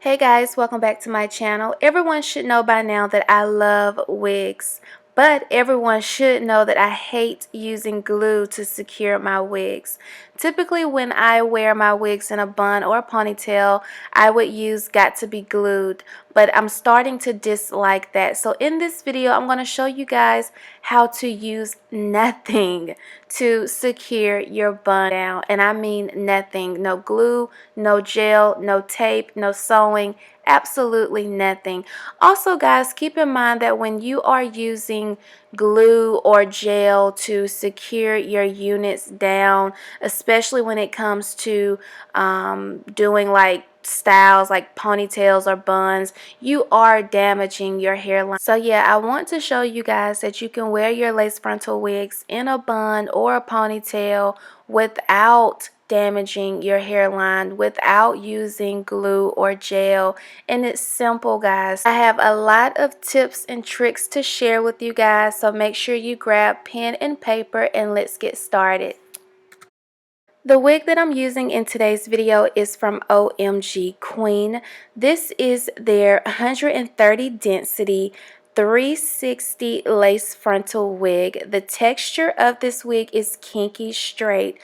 Hey guys, welcome back to my channel. Everyone should know by now that I love wigs, but everyone should know that I hate using glue to secure my wigs. Typically when I wear my wigs in a bun or a ponytail, I would use Got to Be Glued, but I'm starting to dislike that. So in this video, I'm going to show you guys how to use nothing to secure your bun down. And I mean nothing. No glue, no gel, no tape, no sewing, absolutely nothing. Also guys, keep in mind that when you are using glue or gel to secure your units down, especially when it comes to doing like styles like ponytails or buns, you are damaging your hairline. So yeah, I want to show you guys that you can wear your lace frontal wigs in a bun or a ponytail without damaging your hairline, without using glue or gel. And it's simple guys. I have a lot of tips and tricks to share with you guys, so make sure you grab pen and paper and let's get started. The wig that I'm using in today's video is from OmgQueen. This is their 130 density 360 lace frontal wig. The texture of this wig is kinky straight.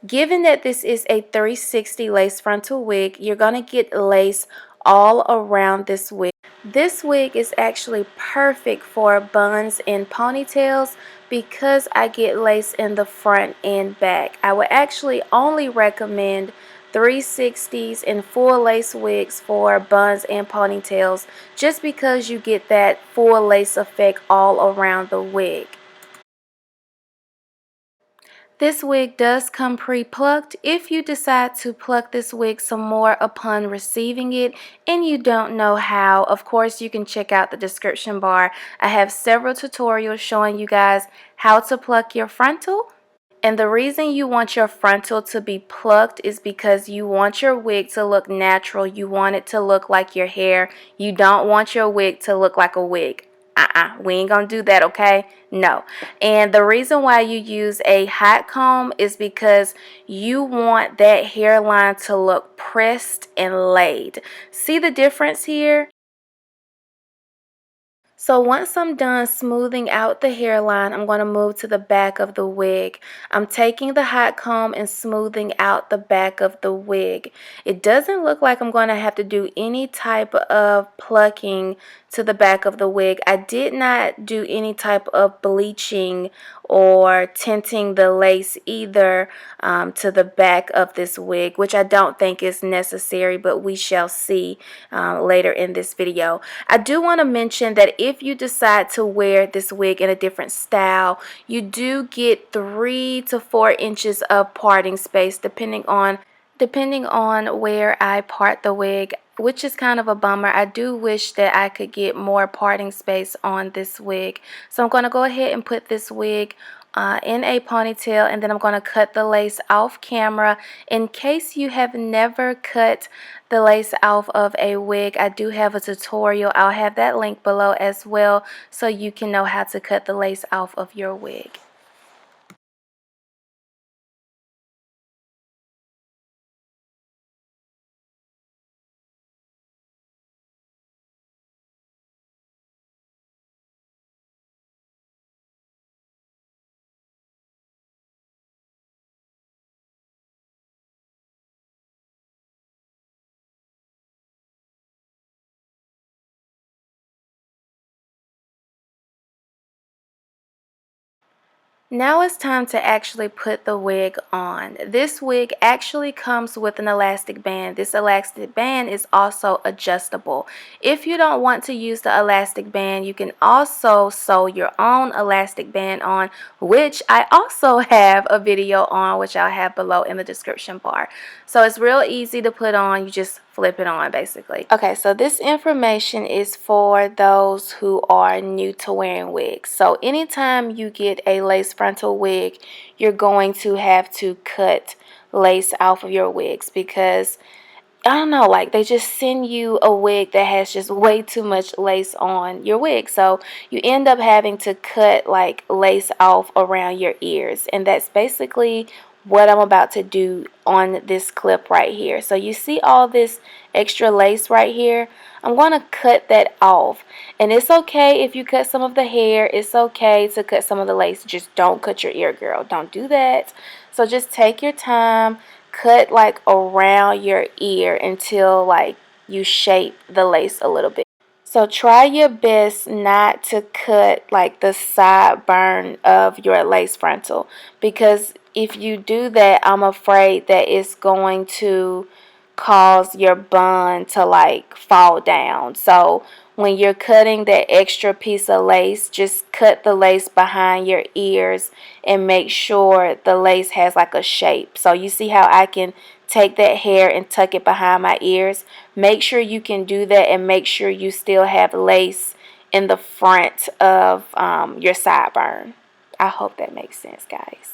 Given that this is a 360 lace frontal wig, you're going to get lace all around this wig. This wig is actually perfect for buns and ponytails because I get lace in the front and back. I would actually only recommend 360s and full lace wigs for buns and ponytails just because you get that full lace effect all around the wig. This wig does come pre-plucked. If you decide to pluck this wig some more upon receiving it and you don't know how, of course you can check out the description bar. I have several tutorials showing you guys how to pluck your frontal. And the reason you want your frontal to be plucked is because you want your wig to look natural. You want it to look like your hair. You don't want your wig to look like a wig. We ain't gonna do that, okay? No. And the reason why you use a hot comb is because you want that hairline to look pressed and laid. See the difference here? So once I'm done smoothing out the hairline, I'm going to move to the back of the wig. I'm taking the hot comb and smoothing out the back of the wig. It doesn't look like I'm going to have to do any type of plucking to the back of the wig. I did not do any type of bleaching or tinting the lace either to the back of this wig, which I don't think is necessary, but we shall see later in this video. I do want to mention that if you decide to wear this wig in a different style, you do get 3 to 4 inches of parting space depending on where I part the wig, which is kind of a bummer. I do wish that I could get more parting space on this wig. So I'm going to go ahead and put this wig in a ponytail, and then I'm going to cut the lace off camera. In case you have never cut the lace off of a wig, I do have a tutorial. I'll have that link below as well so you can know how to cut the lace off of your wig. Now it's time to actually put the wig on. This wig actually comes with an elastic band. This elastic band is also adjustable. If you don't want to use the elastic band, you can also sew your own elastic band on, which I also have a video on, which I'll have below in the description bar. So it's real easy to put on. You just flip it on basically. Okay, so this information is for those who are new to wearing wigs. So anytime you get a lace frontal wig, you're going to have to cut lace off of your wigs because I don't know, like they just send you a wig that has just way too much lace on your wig. So you end up having to cut like lace off around your ears, and that's basically what I'm about to do on this clip right here. So you see all this extra lace right here? I'm going to cut that off. And it's okay if you cut some of the hair. It's okay to cut some of the lace. Just don't cut your ear, girl. Don't do that. So just take your time. Cut like around your ear until like you shape the lace a little bit. So try your best not to cut like the sideburn of your lace frontal, because if you do that, I'm afraid that it's going to cause your bun to like fall down. So when you're cutting that extra piece of lace, just cut the lace behind your ears and make sure the lace has like a shape. So you see how I can take that hair and tuck it behind my ears? Make sure you can do that, and make sure you still have lace in the front of your sideburn. I hope that makes sense, guys.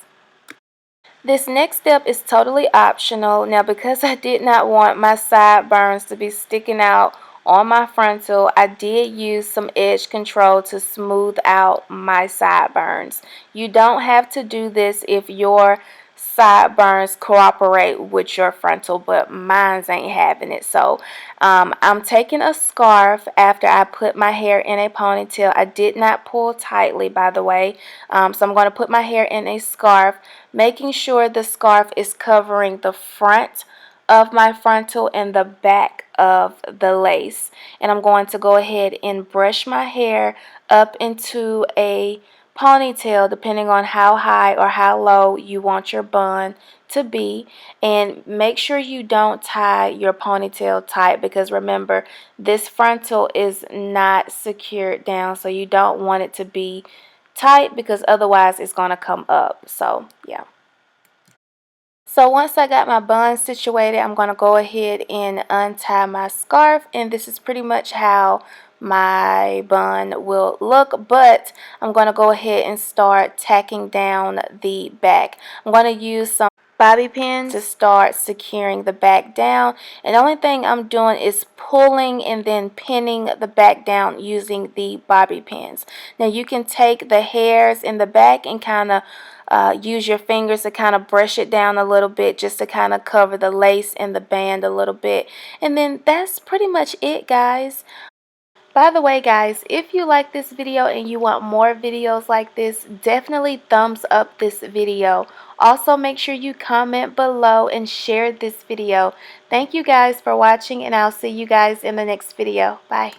This next step is totally optional. Now, because I did not want my sideburns to be sticking out on my frontal, I did use some edge control to smooth out my sideburns. You don't have to do this if your sideburns cooperate with your frontal, but mine ain't having it. So I'm taking a scarf after I put my hair in a ponytail. I did not pull tightly, by the way. So I'm going to put my hair in a scarf, making sure the scarf is covering the front of my frontal and the back of the lace. And I'm going to go ahead and brush my hair up into a ponytail, depending on how high or how low you want your bun to be. And make sure you don't tie your ponytail tight, because remember, this frontal is not secured down, so you don't want it to be tight, because otherwise it's going to come up. So yeah. So once I got my bun situated, I'm going to go ahead and untie my scarf, and this is pretty much how my bun will look. But I'm going to go ahead and start tacking down the back. I'm going to use some bobby pins to start securing the back down, and the only thing I'm doing is pulling and then pinning the back down using the bobby pins. Now you can take the hairs in the back and kind of use your fingers to kind of brush it down a little bit, just to kind of cover the lace and the band a little bit. And then that's pretty much it, guys. By the way, guys, if you like this video and you want more videos like this, definitely thumbs up this video. Also, make sure you comment below and share this video. Thank you guys for watching, and I'll see you guys in the next video. Bye.